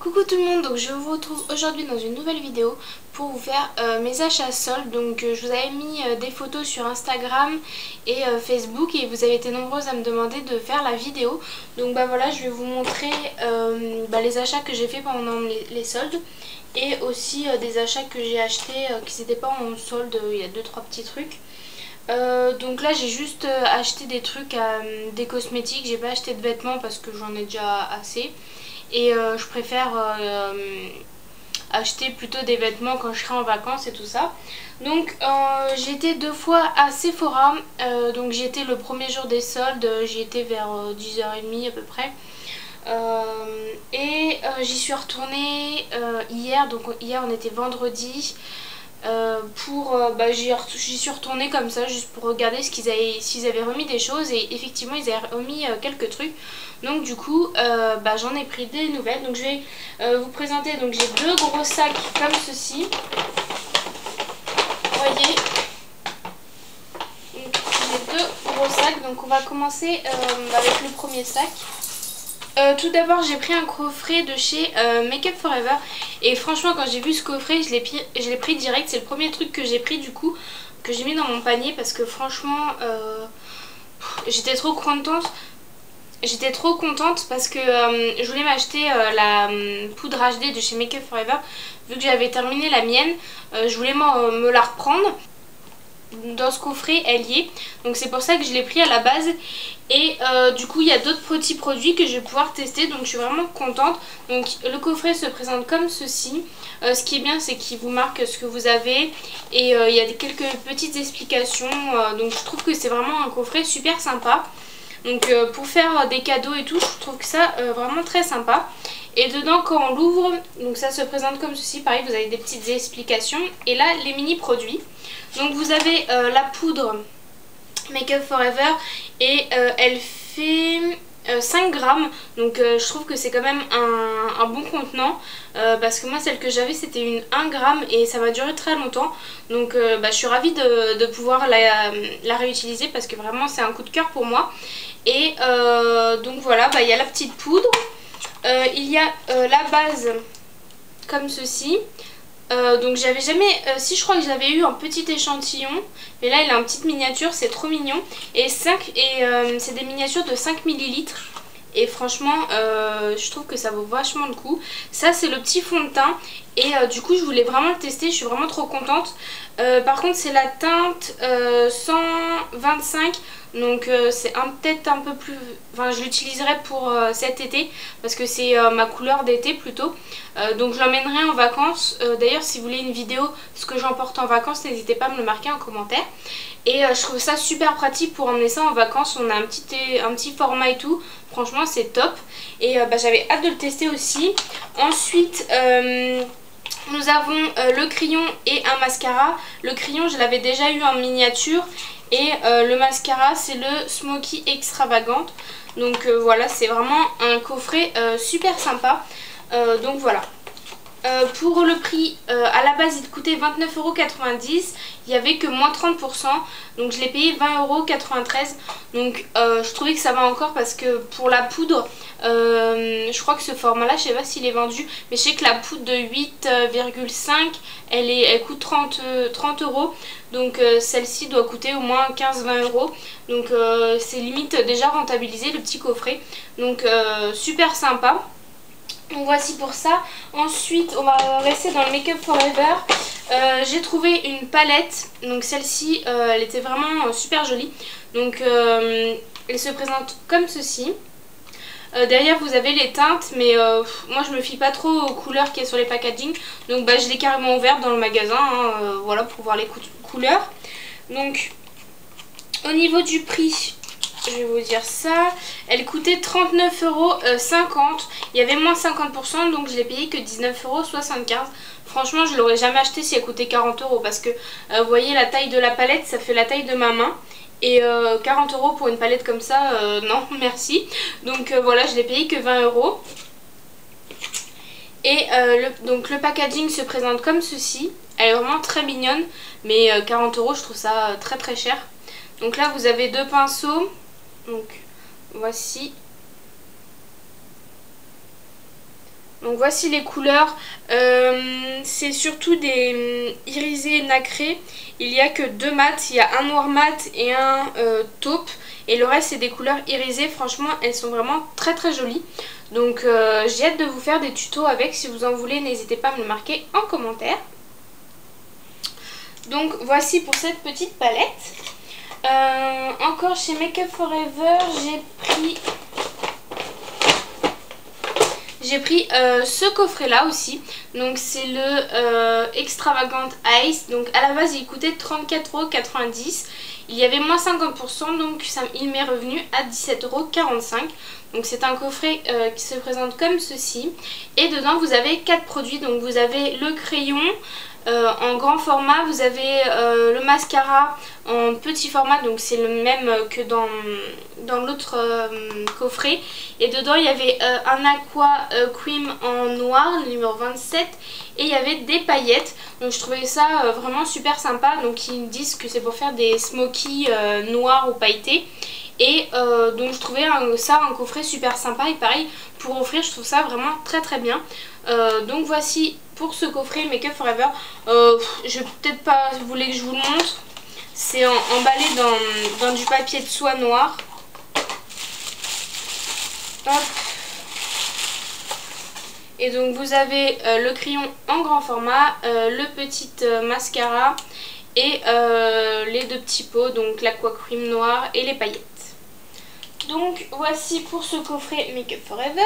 Coucou tout le monde, donc je vous retrouve aujourd'hui dans une nouvelle vidéo pour vous faire mes achats soldes. Donc je vous avais mis des photos sur Instagram et Facebook et vous avez été nombreuses à me demander de faire la vidéo. Donc bah voilà, je vais vous montrer les achats que j'ai fait pendant les soldes et aussi des achats que j'ai achetés qui n'étaient pas en solde. Il y a 2-3 petits trucs. Donc là j'ai juste acheté des trucs, des cosmétiques, j'ai pas acheté de vêtements parce que j'en ai déjà assez. Et je préfère acheter plutôt des vêtements quand je serai en vacances et tout ça. Donc j'ai été 2 fois à Sephora. Donc j'ai été le premier jour des soldes, j'y étais vers 10h30 à peu près. J'y suis retournée hier, donc hier on était vendredi. J'y suis retournée comme ça juste pour regarder s'ils avaient remis des choses, et effectivement ils avaient remis quelques trucs. Donc du coup j'en ai pris des nouvelles. Donc je vais vous présenter. Donc j'ai 2 gros sacs comme ceci, vous voyez. J'ai 2 gros sacs, donc on va commencer avec le premier sac. Tout d'abord j'ai pris un coffret de chez Make Up For Ever, et franchement quand j'ai vu ce coffret je l'ai pris direct. C'est le premier truc que j'ai pris du coup, que j'ai mis dans mon panier, parce que franchement j'étais trop contente. Parce que je voulais m'acheter la poudre HD de chez Make Up For Ever. Vu que j'avais terminé la mienne, je voulais me la reprendre. Dans ce coffret elle y est, donc c'est pour ça que je l'ai pris à la base. Et du coup il y a d'autres petits produits que je vais pouvoir tester, donc je suis vraiment contente. Donc le coffret se présente comme ceci. Ce qui est bien, c'est qu'il vous marque ce que vous avez, et il y a quelques petites explications. Donc je trouve que c'est vraiment un coffret super sympa. Donc pour faire des cadeaux et tout, je trouve que ça vraiment très sympa. Et dedans quand on l'ouvre, donc ça se présente comme ceci. Pareil, vous avez des petites explications et là les mini produits. Donc vous avez la poudre Make Up For Ever, et elle fait 5 grammes. Donc je trouve que c'est quand même un bon contenant, parce que moi celle que j'avais c'était une 1 gramme et ça m'a duré très longtemps. Donc je suis ravie de pouvoir la réutiliser, parce que vraiment c'est un coup de cœur pour moi. Et donc voilà, il y a la petite poudre, il y a la base comme ceci. Donc j'avais jamais, si je crois que j'avais eu un petit échantillon, mais là il a une petite miniature, c'est trop mignon. Et c'est des miniatures de 5 millilitres. Et franchement je trouve que ça vaut vachement le coup. Ça c'est le petit fond de teint, et du coup je voulais vraiment le tester, je suis vraiment trop contente. Par contre c'est la teinte 125. Donc c'est peut-être un peu plus... Enfin je l'utiliserai pour cet été, parce que c'est ma couleur d'été plutôt. Donc je l'emmènerai en vacances. D'ailleurs si vous voulez une vidéo ce que j'emporte en vacances, n'hésitez pas à me le marquer en commentaire. Et je trouve ça super pratique pour emmener ça en vacances. On a un petit format et tout. Franchement c'est top. Et j'avais hâte de le tester aussi. Ensuite nous avons le crayon et un mascara. Le crayon je l'avais déjà eu en miniature. Et le mascara c'est le Smoky Extravagante. Donc voilà, c'est vraiment un coffret super sympa. Donc voilà. Pour le prix, à la base il coûtait 29,90 €, il n'y avait que moins 30%, donc je l'ai payé 20,93 €. Donc je trouvais que ça va encore, parce que pour la poudre, je crois que ce format là, je sais pas s'il est vendu, mais je sais que la poudre de 8,5 elle coûte 30 €. Donc celle-ci doit coûter au moins 15-20 €. Donc c'est limite déjà rentabilisé le petit coffret. Donc super sympa. Donc voici pour ça. Ensuite on va rester dans le Make Up For Ever. J'ai trouvé une palette. Donc celle-ci elle était vraiment super jolie. Donc elle se présente comme ceci. Derrière vous avez les teintes, mais moi je me fie pas trop aux couleurs qu'il y a sur les packaging. Donc je l'ai carrément ouverte dans le magasin, voilà, pour voir les couleurs. Donc au niveau du prix, je vais vous dire ça, elle coûtait 39,50 €. Il y avait moins 50%, donc je l'ai payé que 19,75 €. Franchement je l'aurais jamais acheté si elle coûtait 40 €, parce que vous voyez la taille de la palette, ça fait la taille de ma main. Et 40 € pour une palette comme ça, non merci. Donc voilà, je l'ai payé que 20 €. Et donc le packaging se présente comme ceci. Elle est vraiment très mignonne, mais 40 € je trouve ça très très cher. Donc là vous avez 2 pinceaux. Donc voici. Donc voici les couleurs, c'est surtout des irisés nacrés. Il n'y a que 2 mats, il y a un noir mat et un taupe. Et le reste c'est des couleurs irisées, franchement elles sont vraiment très très jolies. Donc j'ai hâte de vous faire des tutos avec, si vous en voulez n'hésitez pas à me le marquer en commentaire. Donc voici pour cette petite palette. Encore chez Make Up For Ever j'ai pris ce coffret là aussi. Donc c'est le Extravagant Ice. Donc à la base il coûtait 34,90 €. Il y avait moins 50%, donc il m'est revenu à 17,45 €. Donc c'est un coffret qui se présente comme ceci. Et dedans vous avez 4 produits. Donc vous avez le crayon en grand format, vous avez le mascara en petit format, donc c'est le même que dans l'autre coffret. Et dedans il y avait un aqua cream en noir, le numéro 27, et il y avait des paillettes. Donc je trouvais ça vraiment super sympa. Donc ils disent que c'est pour faire des smokies noirs ou pailletés. Et donc je trouvais ça un coffret super sympa, et pareil pour offrir je trouve ça vraiment très très bien. Donc voici pour ce coffret Make Up For Ever. Je vais peut-être pas, vous voulez que je vous le montre. C'est emballé dans du papier de soie noir. Hop. Et donc vous avez le crayon en grand format, le petit mascara et les 2 petits pots, donc l'aqua cream noir et les paillettes. Donc voici pour ce coffret Make Up For Ever.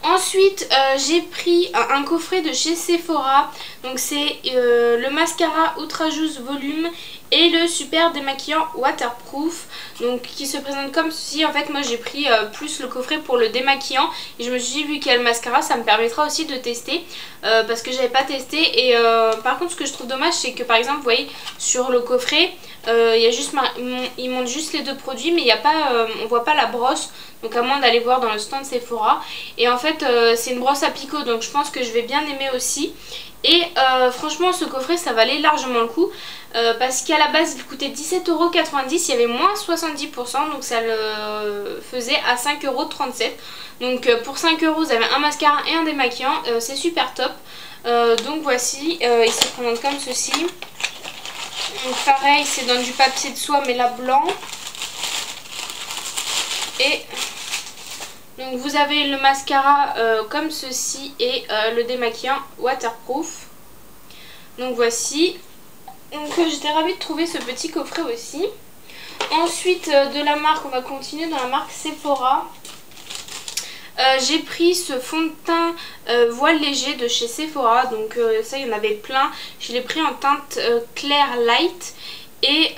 Ensuite j'ai pris un coffret de chez Sephora. Donc c'est le mascara Ultra Juice Volume et le super démaquillant waterproof, donc qui se présente comme ceci. En fait moi j'ai pris plus le coffret pour le démaquillant, et je me suis dit vu qu'il y a le mascara ça me permettra aussi de tester parce que j'avais pas testé. Et par contre ce que je trouve dommage c'est que par exemple vous voyez sur le coffret il y a juste il montre juste les 2 produits, mais il y a pas, on voit pas la brosse, donc à moins d'aller voir dans le stand Sephora. Et en fait c'est une brosse à picot, donc je pense que je vais bien aimer aussi. Et franchement ce coffret ça valait largement le coup parce qu'à la base il coûtait 17,90 €, il y avait moins 70%, donc ça le faisait à 5,37 €. Donc pour 5 € vous avez un mascara et un démaquillant, c'est super top. Donc voici, il se présente comme ceci. Donc pareil c'est dans du papier de soie mais là blanc. Et donc vous avez le mascara comme ceci et le démaquillant waterproof. Donc voici. Donc j'étais ravie de trouver ce petit coffret aussi. Ensuite de la marque, on va continuer dans la marque Sephora. J'ai pris ce fond de teint voile léger de chez Sephora. Donc ça il y en avait plein. Je l'ai pris en teinte clair light. Et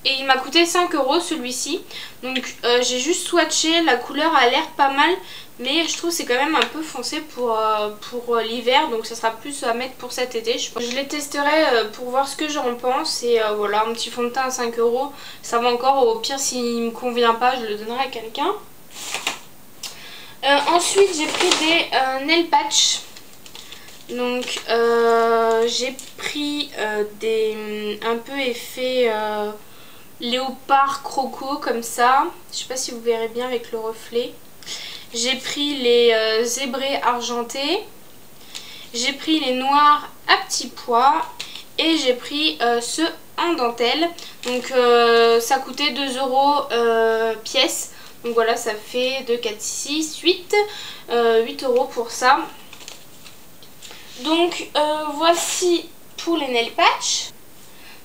il m'a coûté 5 € celui-ci. Donc j'ai juste swatché, la couleur a l'air pas mal, mais je trouve que c'est quand même un peu foncé pour l'hiver. Donc ça sera plus à mettre pour cet été. Je les testerai pour voir ce que j'en pense. Et voilà, un petit fond de teint à 5 €, ça va encore. Au pire s'il me convient pas je le donnerai à quelqu'un. Ensuite j'ai pris des nail patch. Donc j'ai pris un peu effet léopard croco comme ça. Je sais pas si vous verrez bien avec le reflet. J'ai pris les zébrés argentés. J'ai pris les noirs à petits pois. Et j'ai pris ceux en dentelle. Donc ça coûtait 2 € pièce. Donc voilà, ça fait 2, 4, 6, 8. 8 € pour ça. Donc voici pour les nail patch.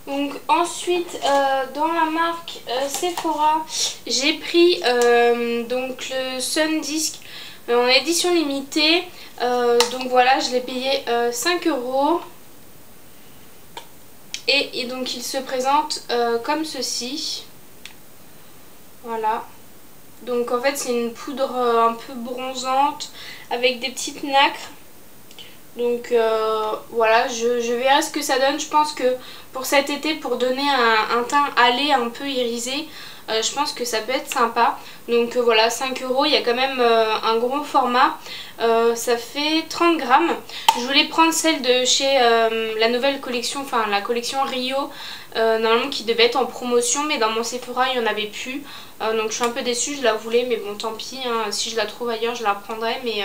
Donc ensuite dans la marque Sephora j'ai pris donc le Sun Disc en édition limitée. Donc voilà, je l'ai payé 5 €. Et donc il se présente comme ceci. Voilà. Donc en fait c'est une poudre un peu bronzante avec des petites nacres. Donc voilà, je verrai ce que ça donne. Je pense que pour cet été, pour donner un teint hâlé un peu irisé, je pense que ça peut être sympa. Donc voilà, 5 €, il y a quand même un gros format. Ça fait 30 grammes. Je voulais prendre celle de chez la nouvelle collection, enfin la collection Rio, normalement qui devait être en promotion, mais dans mon Sephora il n'y en avait plus. Donc je suis un peu déçue, je la voulais, mais bon tant pis, hein, si je la trouve ailleurs je la prendrai. Mais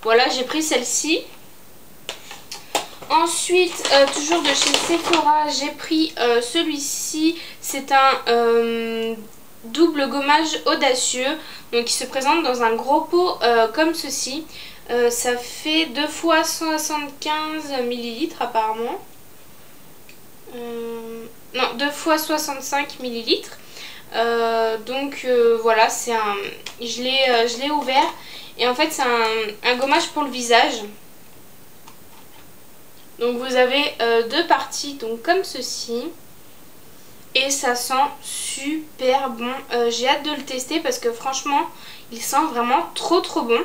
voilà, j'ai pris celle-ci. Ensuite, toujours de chez Sephora, j'ai pris celui-ci. C'est un double gommage audacieux. Donc il se présente dans un gros pot comme ceci. Ça fait 2 fois 175 ml apparemment. Non, 2 fois 65 ml. Donc voilà, c'est un. Je l'ai ouvert. Et en fait c'est un gommage pour le visage. Donc vous avez deux parties, donc comme ceci. Et ça sent super bon. J'ai hâte de le tester parce que franchement, il sent vraiment trop bon.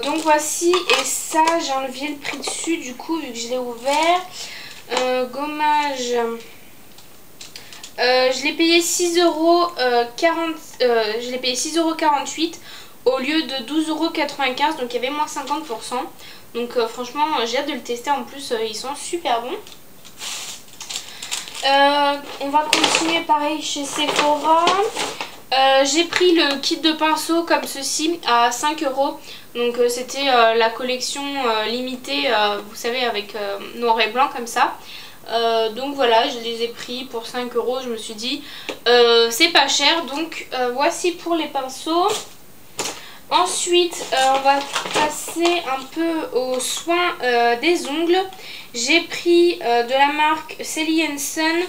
Donc voici, et ça j'ai enlevé le prix dessus du coup vu que je l'ai ouvert. Gommage. Je l'ai payé 6,48 € au lieu de 12,95 € donc il y avait moins 50%. Donc franchement j'ai hâte de le tester, en plus ils sont super bons. On va continuer pareil chez Sephora. J'ai pris le kit de pinceau comme ceci à 5 €. Donc c'était la collection limitée, vous savez, avec noir et blanc comme ça. Donc voilà, je les ai pris pour 5 €. Je me suis dit c'est pas cher. Donc voici pour les pinceaux. Ensuite on va passer un peu aux soins des ongles. J'ai pris de la marque Sally Hansen,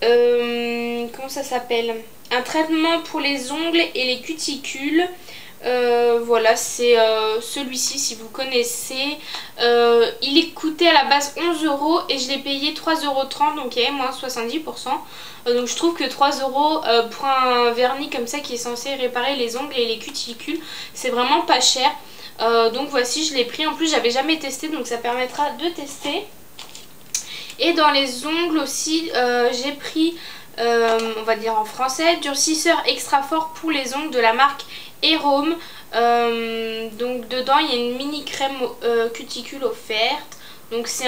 comment ça s'appelle, un traitement pour les ongles et les cuticules. Voilà, c'est celui-ci si vous connaissez. Il coûtait à la base 11 € et je l'ai payé 3,30 €, donc il y avait moins 70%. Donc je trouve que 3 € pour un vernis comme ça qui est censé réparer les ongles et les cuticules, c'est vraiment pas cher. Donc voici, je l'ai pris. En plus j'avais jamais testé, donc ça permettra de tester. Et dans les ongles aussi, j'ai pris, on va dire en français, durcisseur extra fort pour les ongles de la marque Erome. Donc dedans il y a une mini crème cuticule offerte. Donc c'est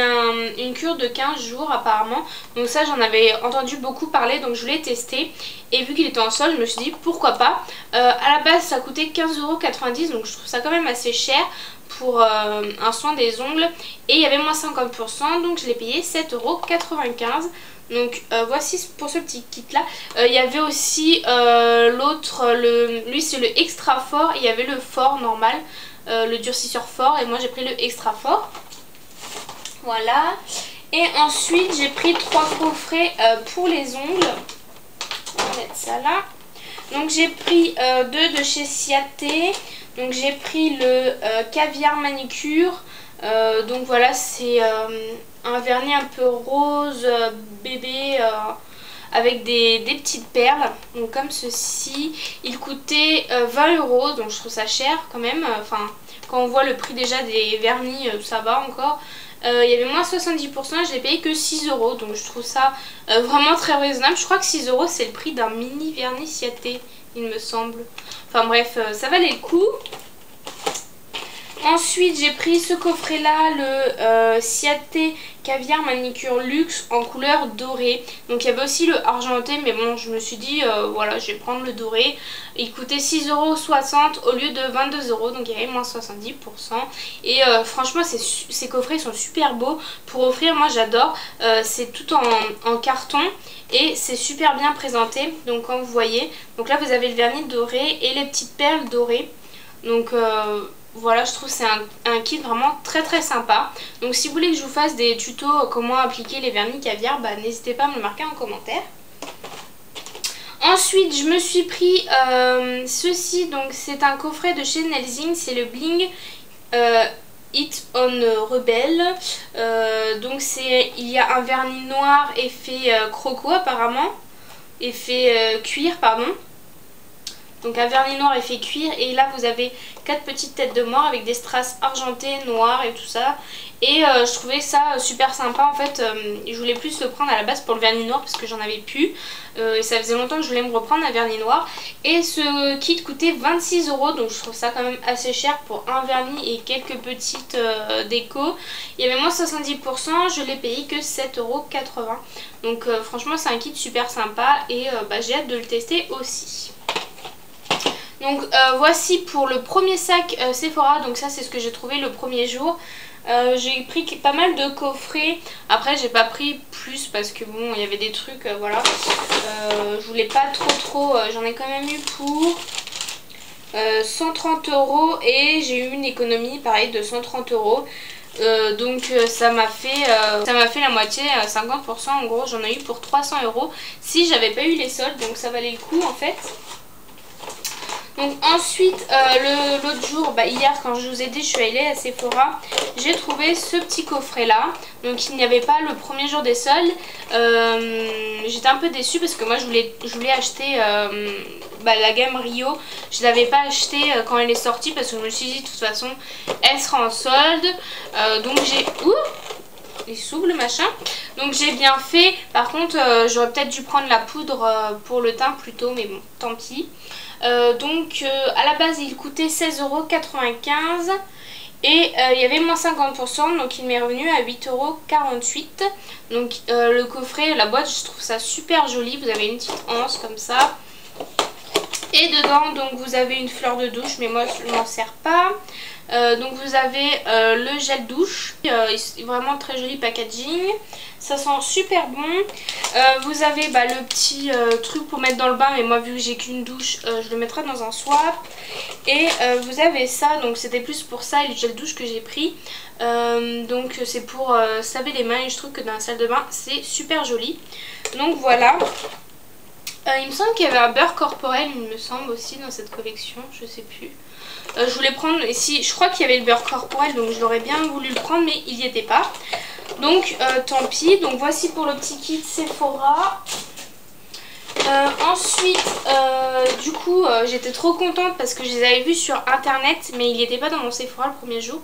une cure de 15 jours apparemment. Donc ça j'en avais entendu beaucoup parler, donc je l'ai testé. Et vu qu'il était en solde, je me suis dit pourquoi pas. À la base ça coûtait 15,90 €, donc je trouve ça quand même assez cher pour un soin des ongles. Et il y avait moins 50%, donc je l'ai payé 7,95 €. Donc voici pour ce petit kit là. Il y avait aussi l'autre, lui c'est le extra fort. Il y avait le fort normal, le durcisseur fort, et moi j'ai pris le extra fort. Voilà. Et ensuite j'ai pris 3 coffrets pour les ongles. On va mettre ça là. Donc j'ai pris 2 de chez Ciaté. Donc j'ai pris le caviar manicure. Donc voilà, c'est un vernis un peu rose bébé avec des petites perles, donc comme ceci. Il coûtait 20 €, donc je trouve ça cher quand même. Enfin, quand on voit le prix déjà des vernis, ça va encore. Il y avait moins 70%, je l'ai payé que 6 €, donc je trouve ça vraiment très raisonnable. Je crois que 6 € c'est le prix d'un mini vernis Ciaté, il me semble. Enfin bref, ça valait le coup. Ensuite j'ai pris ce coffret là, le Ciaté caviar manicure luxe en couleur dorée. Donc il y avait aussi le argenté, mais bon je me suis dit voilà, je vais prendre le doré. Il coûtait 6,60 € au lieu de 22 €, donc il y avait moins 70%. Et franchement ces coffrets sont super beaux pour offrir, moi j'adore. C'est tout en carton et c'est super bien présenté. Donc quand vous voyez, donc là vous avez le vernis doré et les petites perles dorées. Donc voilà, je trouve que c'est un kit vraiment très sympa. Donc si vous voulez que je vous fasse des tutos comment appliquer les vernis caviar, bah, n'hésitez pas à me le marquer en commentaire. Ensuite je me suis pris ceci, donc c'est un coffret de chez Nelsing, c'est le Bling It On Rebel. Donc il y a un vernis noir effet croco apparemment, effet cuir pardon. Donc un vernis noir effet cuir. Et là vous avez 4 petites têtes de mort avec des strass argentées, noires et tout ça. Et je trouvais ça super sympa en fait. Je voulais plus le prendre à la base pour le vernis noir parce que j'en avais plus. Et ça faisait longtemps que je voulais me reprendre un vernis noir. Et ce kit coûtait 26 €. Donc je trouve ça quand même assez cher pour un vernis et quelques petites décos. Il y avait moins 70%. Je l'ai payé que 7,80 €. Donc franchement c'est un kit super sympa. Et j'ai hâte de le tester aussi. Donc voici pour le premier sac Sephora. Donc ça c'est ce que j'ai trouvé le premier jour. J'ai pris pas mal de coffrets. Après j'ai pas pris plus parce que bon il y avait des trucs voilà. Je voulais pas trop. J'en ai quand même eu pour 130 € et j'ai eu une économie pareil de 130 €. Donc ça m'a fait la moitié, 50% en gros. J'en ai eu pour 300 € si j'avais pas eu les soldes. Donc ça valait le coup en fait. Donc ensuite l'autre jour, hier quand je vous ai dit je suis allée à Sephora, j'ai trouvé ce petit coffret là. Donc il n'y avait pas le premier jour des soldes. J'étais un peu déçue parce que moi je voulais acheter la gamme Rio. Je ne l'avais pas acheté quand elle est sortie parce que je me suis dit de toute façon elle sera en solde. Donc j'ai... Ouh, il s'ouvre le machin. Donc j'ai bien fait. Par contre j'aurais peut-être dû prendre la poudre pour le teint plus tôt, mais bon tant pis. Donc à la base il coûtait 16,95 € et il y avait moins 50%, donc il m'est revenu à 8,48 €. Donc le coffret, la boîte, je trouve ça super joli. Vous avez une petite anse comme ça et dedans donc vous avez une fleur de douche, mais moi je m'en sers pas. Donc vous avez le gel douche, vraiment très joli packaging, ça sent super bon. Vous avez le petit truc pour mettre dans le bain, mais moi vu que j'ai qu'une douche je le mettrai dans un swap. Et vous avez ça, donc c'était plus pour ça et le gel douche que j'ai pris. Donc c'est pour se laver les mains et je trouve que dans la salle de bain c'est super joli. Donc voilà. Il me semble qu'il y avait un beurre corporel, il me semble aussi dans cette collection, je sais plus. Je voulais prendre ici, je crois qu'il y avait le beurre corporel, donc je l'aurais bien voulu le prendre, mais il n'y était pas. Donc tant pis. Donc voici pour le petit kit Sephora. Ensuite du coup j'étais trop contente parce que je les avais vus sur internet, mais il n'y était pas dans mon Sephora le premier jour.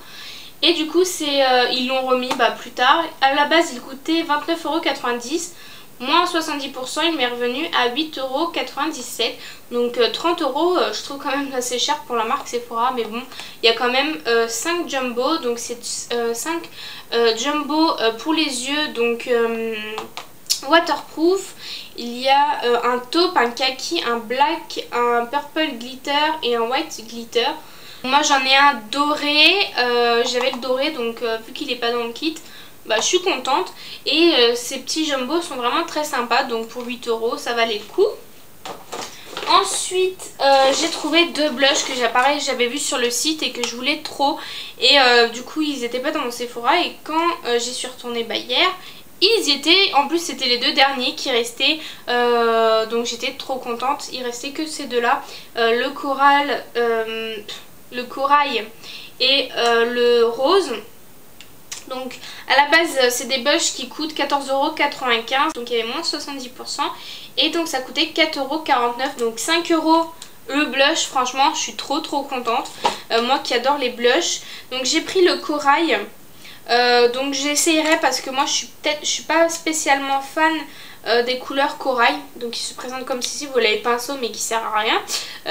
Et du coup ils l'ont remis plus tard. À la base il coûtait 29,90 €. Moins 70%, il m'est revenu à 8,97 €. Donc 30 €, je trouve quand même assez cher pour la marque Sephora. Mais bon, il y a quand même 5 jumbo. Donc c'est 5 jumbo pour les yeux. Donc waterproof. Il y a un taupe, un kaki, un black, un purple glitter et un white glitter. Moi j'en ai un doré. J'avais le doré, donc vu qu'il n'est pas dans le kit, je suis contente. Et ces petits jumbo sont vraiment très sympas. Donc pour 8 € ça valait le coup. Ensuite j'ai trouvé 2 blushs que j'avais vu sur le site et que je voulais trop. Et du coup ils n'étaient pas dans mon Sephora. Et quand j'y suis retournée hier, ils y étaient. En plus c'était les 2 derniers qui restaient. Donc j'étais trop contente. Il restait que ces deux là. Le corail et le rose. Donc à la base c'est des blushs qui coûtent 14,95 €, donc il y avait moins de 70%. Et donc ça coûtait 4,49 €, donc 5 € le blush. Franchement je suis trop contente, moi qui adore les blushs. Donc j'ai pris le corail. Donc j'essayerai parce que moi je suis pas spécialement fan des couleurs corail. Donc il se présente comme ceci, vous l'avez pinceau mais qui sert à rien,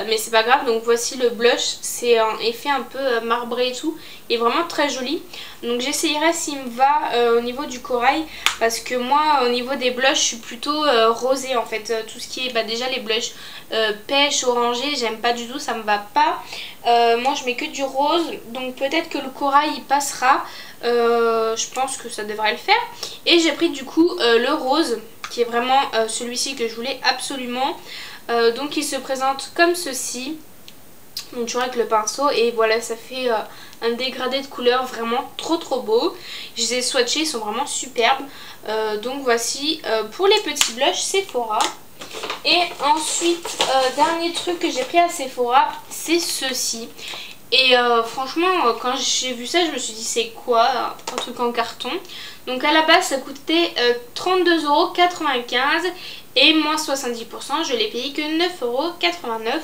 mais c'est pas grave. Donc voici le blush, c'est un effet un peu marbré et tout, il est vraiment très joli. Donc j'essayerai s'il me va au niveau du corail, parce que moi au niveau des blushs je suis plutôt rosée en fait. Tout ce qui est déjà les blushs pêche, orangé, j'aime pas du tout, ça me va pas. Moi je mets que du rose, donc peut-être que le corail il passera. Je pense que ça devrait le faire. Et j'ai pris du coup le rose, qui est vraiment celui-ci que je voulais absolument. Donc il se présente comme ceci. Donc toujours avec le pinceau, et voilà, ça fait un dégradé de couleur vraiment trop beau. Je les ai swatchés, ils sont vraiment superbes. Donc voici pour les petits blushs Sephora. Et ensuite dernier truc que j'ai pris à Sephora, c'est ceci. Et franchement quand j'ai vu ça je me suis dit c'est quoi un truc en carton. Donc à la base ça coûtait 32,95 € et moins 70% je l'ai payé que 9,89 €.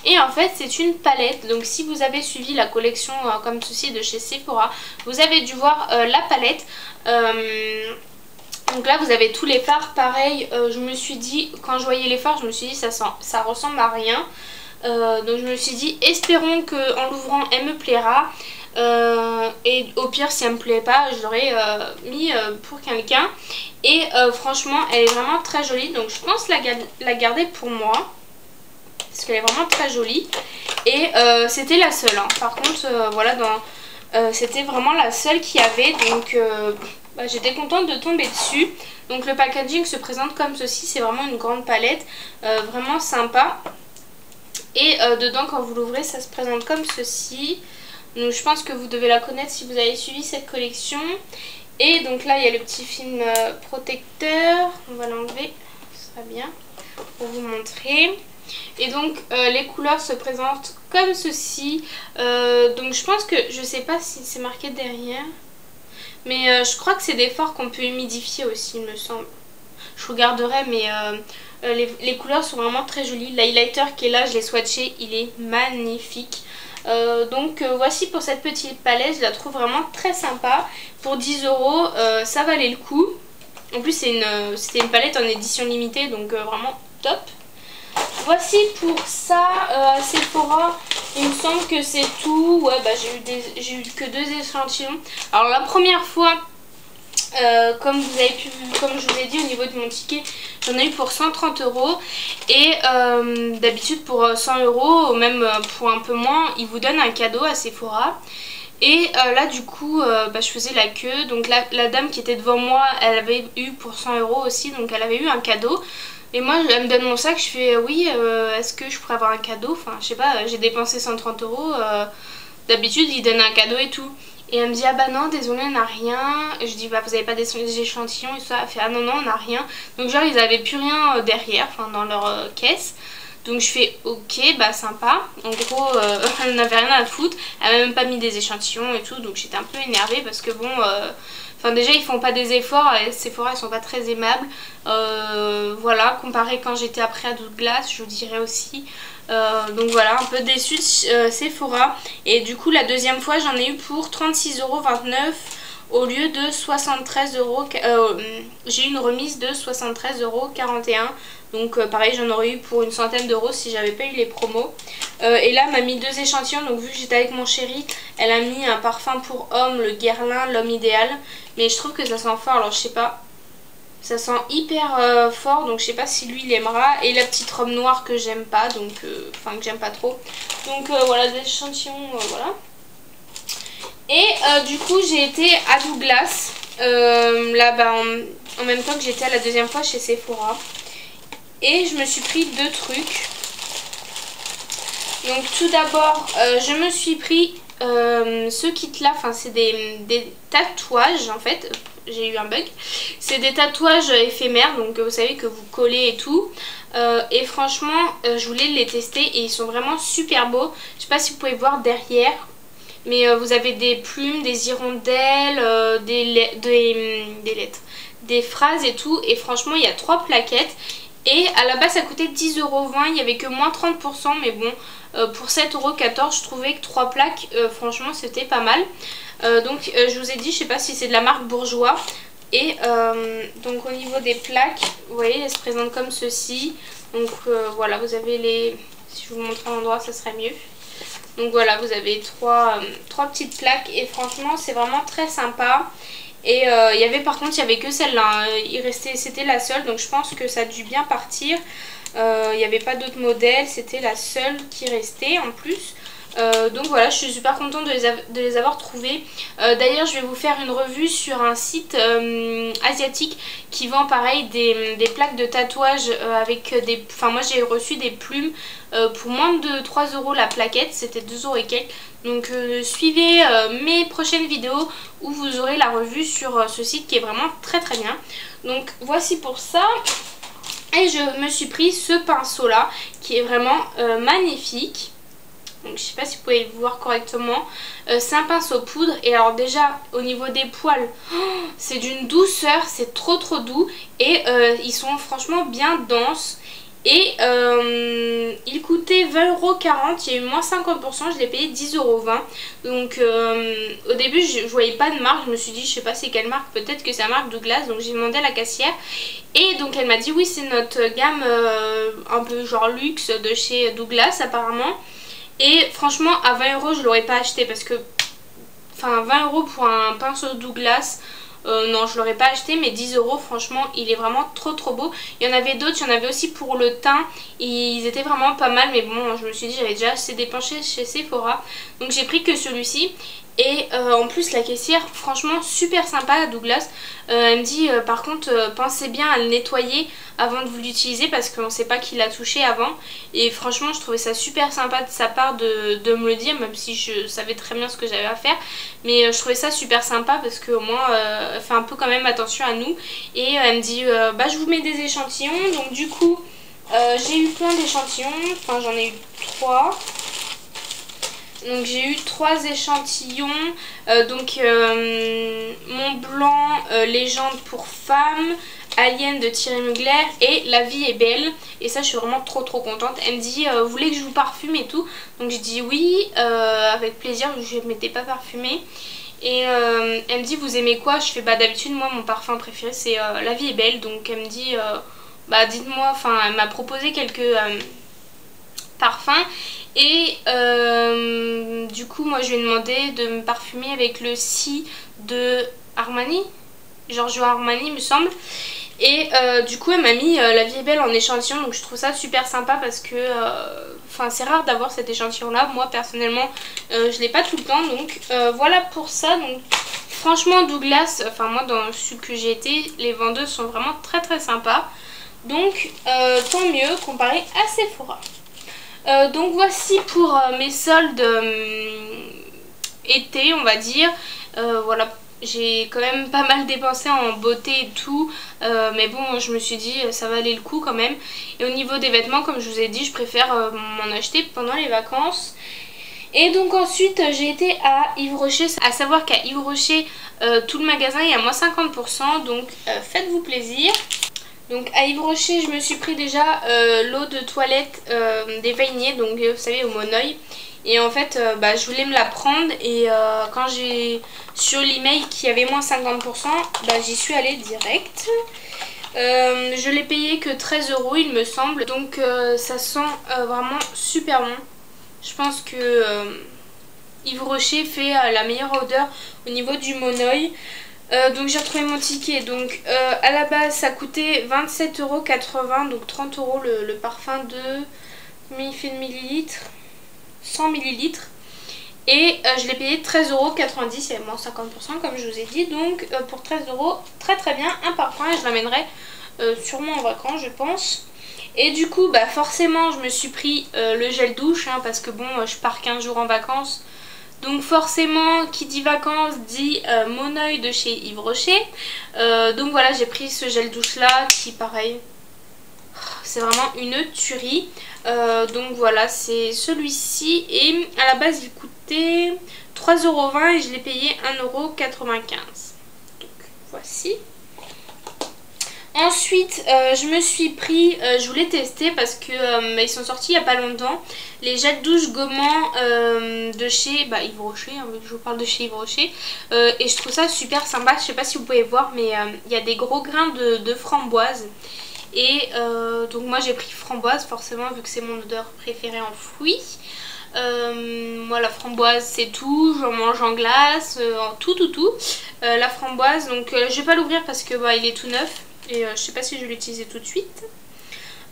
Et en fait c'est une palette, donc si vous avez suivi la collection comme ceci de chez Sephora, vous avez dû voir la palette. Donc là vous avez tous les fards, pareil, je me suis dit, quand je voyais les fards je me suis dit ça ressemble à rien. Donc je me suis dit espérons qu'en l'ouvrant elle me plaira. Et au pire si elle me plaît pas je l'aurais mis pour quelqu'un. Et franchement elle est vraiment très jolie, donc je pense la garder pour moi parce qu'elle est vraiment très jolie. Et c'était la seule hein. Par contre voilà, c'était vraiment la seule qu'il y avait, donc j'étais contente de tomber dessus. Donc le packaging se présente comme ceci, c'est vraiment une grande palette, vraiment sympa. Et dedans quand vous l'ouvrez ça se présente comme ceci. Donc je pense que vous devez la connaître si vous avez suivi cette collection. Et donc là il y a le petit film protecteur, on va l'enlever, ce sera bien pour vous montrer. Et donc les couleurs se présentent comme ceci. Donc je pense que, je sais pas si c'est marqué derrière, mais je crois que c'est des fards qu'on peut humidifier aussi il me semble. Je regarderai, mais les couleurs sont vraiment très jolies. L'highlighter qui est là je l'ai swatché, il est magnifique. Donc voici pour cette petite palette, je la trouve vraiment très sympa. Pour 10 €, ça valait le coup. En plus c'était une palette en édition limitée, donc vraiment top. Voici pour ça, Sephora, il me semble que c'est tout. Ouais j'ai eu que 2 échantillons. Alors la première fois, comme je vous ai dit au niveau de mon ticket, j'en ai eu pour 130 €. Et d'habitude pour 100 €, même pour un peu moins, ils vous donnent un cadeau à Sephora. Et là du coup je faisais la queue. Donc la dame qui était devant moi, elle avait eu pour 100 € aussi, donc elle avait eu un cadeau. Et moi elle me donne mon sac, je fais oui est-ce que je pourrais avoir un cadeau, enfin je sais pas, j'ai dépensé 130 €, d'habitude ils donnent un cadeau et tout. Et elle me dit ah bah non désolé on n'a rien. Et je dis bah vous avez pas des échantillons et tout ça. Elle fait ah non on n'a rien. Donc genre ils avaient plus rien derrière, enfin dans leur caisse. Donc je fais ok bah sympa. En gros elle n'avait rien à foutre. Elle m'a même pas mis des échantillons et tout. Donc j'étais un peu énervée parce que bon enfin déjà ils font pas des efforts et Sephora ils sont pas très aimables. Voilà, comparé quand j'étais après à Douglas je vous dirais aussi. Donc voilà, un peu déçue de Sephora. Et du coup la deuxième fois j'en ai eu pour 36,29 € au lieu de 73 €. J'ai eu une remise de 73,41 €. Donc pareil j'en aurais eu pour une centaine d'euros si j'avais pas eu les promos. Et là elle m'a mis 2 échantillons. Donc vu que j'étais avec mon chéri, elle a mis un parfum pour homme, le Guerlain, l'homme idéal. Mais je trouve que ça sent fort, alors je sais pas. Ça sent hyper fort, donc je sais pas si lui il aimera. Et la petite robe noire que j'aime pas, donc enfin que j'aime pas trop. Donc voilà, des échantillons, voilà. Et du coup j'ai été à Douglas là en même temps que j'étais à la deuxième fois chez Sephora. Et je me suis pris 2 trucs. Donc tout d'abord je me suis pris ce kit là, enfin c'est des tatouages en fait. J'ai eu un bug. C'est des tatouages éphémères, donc vous savez que vous collez et tout. Et franchement je voulais les tester et ils sont vraiment super beaux. Je sais pas si vous pouvez voir derrière, mais vous avez des plumes, des hirondelles, des lettres, des phrases et tout. Et franchement il y a 3 plaquettes. Et à la base ça coûtait 10,20 €, il n'y avait que moins 30%, mais bon pour 7,14 € je trouvais que 3 plaques franchement c'était pas mal. Donc je vous ai dit, je sais pas si c'est de la marque Bourjois. Et donc au niveau des plaques, vous voyez elles se présentent comme ceci. Donc voilà, vous avez les, si je vous montre un endroit ça serait mieux. Donc voilà, vous avez trois petites plaques et franchement c'est vraiment très sympa. Et il y avait, par contre il y avait que celle-là, c'était la seule, donc je pense que ça a dû bien partir. Il n'y avait pas d'autres modèles, c'était la seule qui restait en plus. Donc voilà, je suis super contente de les avoir trouvés. D'ailleurs je vais vous faire une revue sur un site asiatique qui vend pareil des plaques de tatouage avec des... Enfin moi j'ai reçu des plumes pour moins de 3 € la plaquette, c'était 2 € et quelques. Donc suivez mes prochaines vidéos où vous aurez la revue sur ce site qui est vraiment très très bien. Donc voici pour ça. Et je me suis pris ce pinceau là qui est vraiment magnifique. donc je sais pas si vous pouvez le voir correctement. C'est un pinceau poudre et alors déjà au niveau des poils, c'est d'une douceur, c'est trop doux et ils sont franchement bien denses. Et il coûtait 20,40 €, il y a eu moins 50%, je l'ai payé 10,20 €. Donc au début je voyais pas de marque, je me suis dit je sais pas c'est quelle marque, peut-être que c'est la marque Douglas, donc j'ai demandé à la caissière. Et donc elle m'a dit oui c'est notre gamme un peu genre luxe de chez Douglas apparemment. Et franchement à 20 € je l'aurais pas acheté parce que, enfin 20 € pour un pinceau Douglas... non je l'aurais pas acheté, mais 10 € franchement il est vraiment trop beau. Il y en avait d'autres, il y en avait aussi pour le teint, ils étaient vraiment pas mal, mais bon je me suis dit j'avais déjà assez dépensé chez Sephora, donc j'ai pris que celui-ci. Et en plus la caissière franchement super sympa Douglas, elle me dit par contre pensez bien à le nettoyer avant de vous l'utiliser parce qu'on sait pas qui l'a touché avant. Et franchement je trouvais ça super sympa de sa part de me le dire, même si je savais très bien ce que j'avais à faire. Mais je trouvais ça super sympa parce qu'au moins elle fait un peu quand même attention à nous. Et elle me dit bah je vous mets des échantillons, donc du coup j'ai eu plein d'échantillons, enfin j'en ai eu 3. Donc j'ai eu 3 échantillons, donc Mont Blanc, Légende pour femmes, Alien de Thierry Mugler et La vie est belle. Et ça je suis vraiment trop contente. Elle me dit vous voulez que je vous parfume et tout, donc je dis oui avec plaisir, je ne m'étais pas parfumée. Et elle me dit vous aimez quoi? Je fais bah d'habitude moi mon parfum préféré c'est La vie est belle. Donc elle me dit bah dites-moi, enfin elle m'a proposé quelques parfums. Et du coup moi je lui ai demandé de me parfumer avec le Si de Armani, Giorgio Armani me semble. Et du coup elle m'a mis La vie est belle en échantillon, donc je trouve ça super sympa parce que enfin c'est rare d'avoir cet échantillon là. Moi personnellement je l'ai pas tout le temps, donc voilà pour ça. Donc franchement Douglas, enfin moi dans ce que j'ai été, les vendeuses sont vraiment très sympas, donc tant mieux comparé à Sephora. Donc voici pour mes soldes été on va dire. Voilà, j'ai quand même pas mal dépensé en beauté et tout, mais bon je me suis dit ça valait le coup quand même. Et au niveau des vêtements comme je vous ai dit je préfère m'en acheter pendant les vacances. Et donc ensuite j'ai été à Yves Rocher, à savoir qu'à Yves Rocher tout le magasin est à moins 50%, donc faites-vous plaisir. Donc à Yves Rocher je me suis pris déjà l'eau de toilette des Vainiers, donc vous savez au Monoeil. Et en fait bah, je voulais me la prendre et quand j'ai sur l'email qu'il y avait moins 50%, bah, j'y suis allée direct. Je l'ai payé que 13 € il me semble, donc ça sent vraiment super bon. Je pense que Yves Rocher fait la meilleure odeur au niveau du Monoeil. Donc j'ai retrouvé mon ticket, donc à la base ça coûtait 27,80 €, donc 30 € le parfum de, combien il fait de millilitres, 100 millilitres. Et je l'ai payé 13,90 €, il y avait moins 50% comme je vous ai dit, donc pour 13 € très bien un parfum, et je l'amènerai sûrement en vacances je pense. Et du coup bah forcément je me suis pris le gel douche hein, parce que bon je pars 15 jours en vacances. Donc forcément qui dit vacances dit Monoeil de chez Yves Rocher. Donc voilà j'ai pris ce gel douche là qui pareil c'est vraiment une tuerie. Donc voilà c'est celui-ci et à la base il coûtait 3,20 € et je l'ai payé 1,95 €. Donc voici. Ensuite je me suis pris, je voulais tester parce que ils sont sortis il n'y a pas longtemps, les gels douche gommants de chez Yves Rocher, hein, je vous parle de chez Yves Rocher, et je trouve ça super sympa. Je sais pas si vous pouvez voir mais il y a des gros grains de framboise. Et donc moi j'ai pris framboise forcément vu que c'est mon odeur préférée en fruits. Moi la framboise c'est tout, j'en mange en glace, en tout. La framboise donc je vais pas l'ouvrir parce que il est tout neuf. Et je sais pas si je vais l'utiliser tout de suite.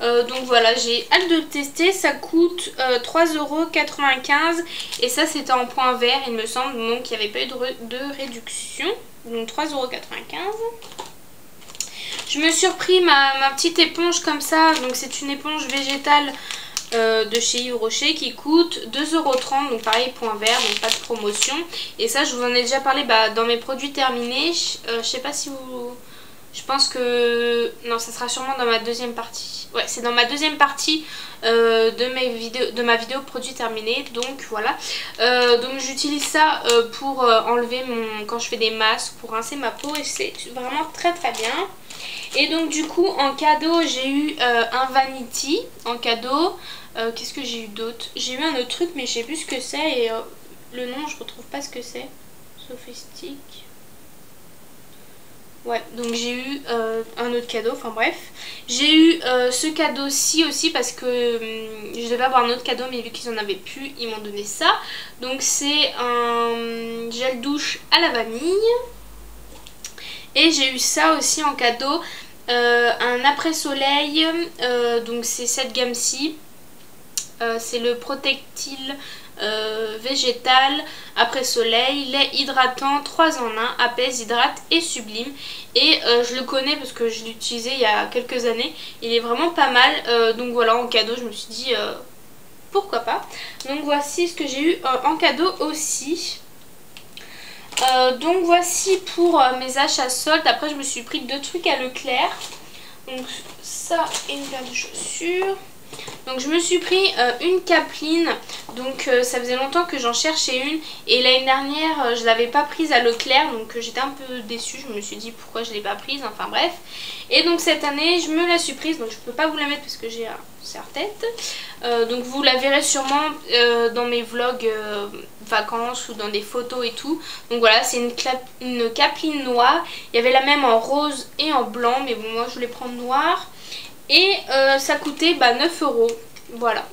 Donc voilà, j'ai hâte de le tester. Ça coûte 3,95 € et ça c'était en point vert il me semble, donc il n'y avait pas eu de réduction. Donc 3,95 €. Je me suis repris ma petite éponge comme ça, donc c'est une éponge végétale de chez Yves Rocher qui coûte 2,30 €, donc pareil point vert, donc pas de promotion. Et ça je vous en ai déjà parlé dans mes produits terminés. Je sais pas si vous... Je pense que... Non, ça sera sûrement dans ma deuxième partie. Ouais, c'est dans ma deuxième partie de ma vidéo produit terminé. Donc voilà. Donc j'utilise ça pour enlever quand je fais des masques, pour rincer ma peau. Et c'est vraiment très très bien. Et donc du coup en cadeau j'ai eu un vanity en cadeau. Qu'est-ce que j'ai eu d'autre? J'ai eu un autre truc mais je sais plus ce que c'est. Et le nom je retrouve pas ce que c'est. Sophistique. Ouais, donc j'ai eu un autre cadeau, enfin bref. J'ai eu ce cadeau-ci aussi parce que je devais avoir un autre cadeau mais vu qu'ils en avaient plus, ils m'ont donné ça. Donc c'est un gel douche à la vanille. Et j'ai eu ça aussi en cadeau, un après-soleil, donc c'est cette gamme-ci. C'est le Protectil végétal après soleil, lait hydratant 3 en 1, apaise, hydrate et sublime. Et je le connais parce que je l'ai utilisé il y a quelques années, il est vraiment pas mal. Donc voilà, en cadeau je me suis dit pourquoi pas. Donc voici ce que j'ai eu en cadeau aussi. Donc voici pour mes achats soldes. Après je me suis pris 2 trucs à Leclerc. Donc ça et une paire de chaussures. Donc je me suis pris une capeline. Donc ça faisait longtemps que j'en cherchais une. Et l'année dernière je l'avais pas prise à Leclerc. Donc j'étais un peu déçue. Je me suis dit pourquoi je l'ai pas prise. Enfin bref. Et donc cette année je me la suis prise. Donc je peux pas vous la mettre parce que j'ai un serre-tête. Donc vous la verrez sûrement dans mes vlogs vacances ou dans des photos et tout. Donc voilà, c'est une capeline noire. Il y avait la même en rose et en blanc. Mais bon, moi je voulais prendre noir. Et ça coûtait 9 €. Voilà,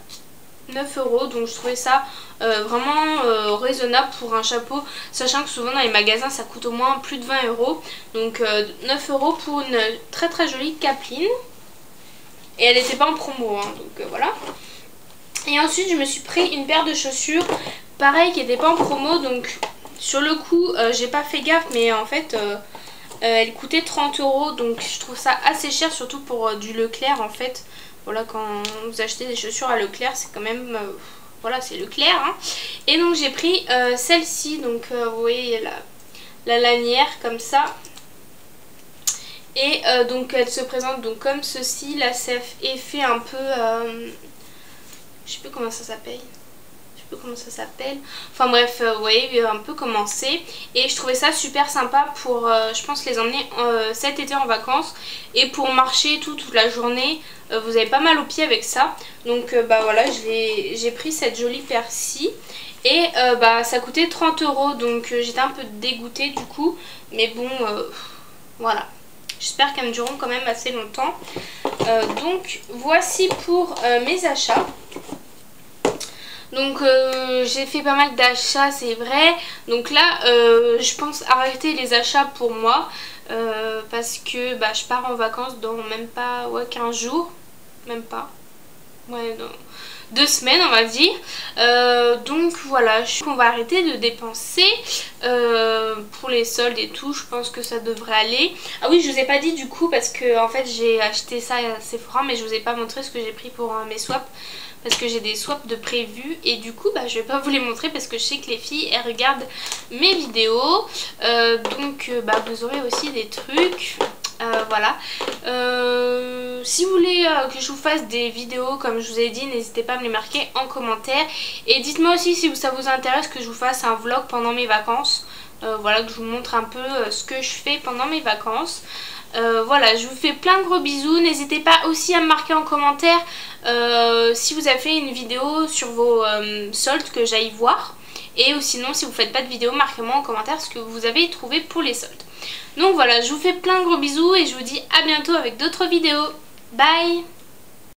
9 €. Donc je trouvais ça vraiment raisonnable pour un chapeau. Sachant que souvent dans les magasins ça coûte au moins plus de 20 €. Donc 9 € pour une très très jolie capeline. Et elle n'était pas en promo, hein, donc voilà. Et ensuite je me suis pris une paire de chaussures. Pareil, qui n'était pas en promo. Donc sur le coup j'ai pas fait gaffe. Mais en fait... elle coûtait 30 €, donc je trouve ça assez cher, surtout pour du Leclerc en fait. Voilà, quand vous achetez des chaussures à Leclerc, c'est quand même... voilà, c'est Leclerc. Hein. Et donc j'ai pris celle-ci, donc vous voyez la lanière comme ça. Et donc elle se présente donc comme ceci. Là c'est fait un peu... je sais plus comment ça s'appelle. Enfin bref, vous voyez un peu comment c'est. Et je trouvais ça super sympa pour, je pense, les emmener cet été en vacances. Et pour marcher toute la journée, vous avez pas mal aux pieds avec ça. Donc voilà, j'ai pris cette jolie paire-ci. Et ça coûtait 30 €, donc j'étais un peu dégoûtée du coup. Mais bon, voilà. J'espère qu'elles me dureront quand même assez longtemps. Donc voici pour mes achats. Donc j'ai fait pas mal d'achats, c'est vrai. Donc là je pense arrêter les achats pour moi parce que je pars en vacances dans même pas 15 jours. Même pas. Ouais, dans 2 semaines on va dire. Donc voilà, on va arrêter de dépenser pour les soldes et tout. Je pense que ça devrait aller. Ah oui, je vous ai pas dit du coup parce que en fait j'ai acheté ça à Sephora, mais je vous ai pas montré ce que j'ai pris pour mes swaps. Parce que j'ai des swaps de prévus et du coup je vais pas vous les montrer parce que je sais que les filles elles regardent mes vidéos. Donc vous aurez aussi des trucs. Voilà. Si vous voulez que je vous fasse des vidéos comme je vous ai dit, n'hésitez pas à me les marquer en commentaire. Et dites-moi aussi si ça vous intéresse que je vous fasse un vlog pendant mes vacances. Voilà, que je vous montre un peu ce que je fais pendant mes vacances. Voilà, je vous fais plein de gros bisous. N'hésitez pas aussi à me marquer en commentaire si vous avez fait une vidéo sur vos soldes que j'aille voir. Et sinon, si vous ne faites pas de vidéo, marquez-moi en commentaire ce que vous avez trouvé pour les soldes. Donc voilà, je vous fais plein de gros bisous et je vous dis à bientôt avec d'autres vidéos. Bye!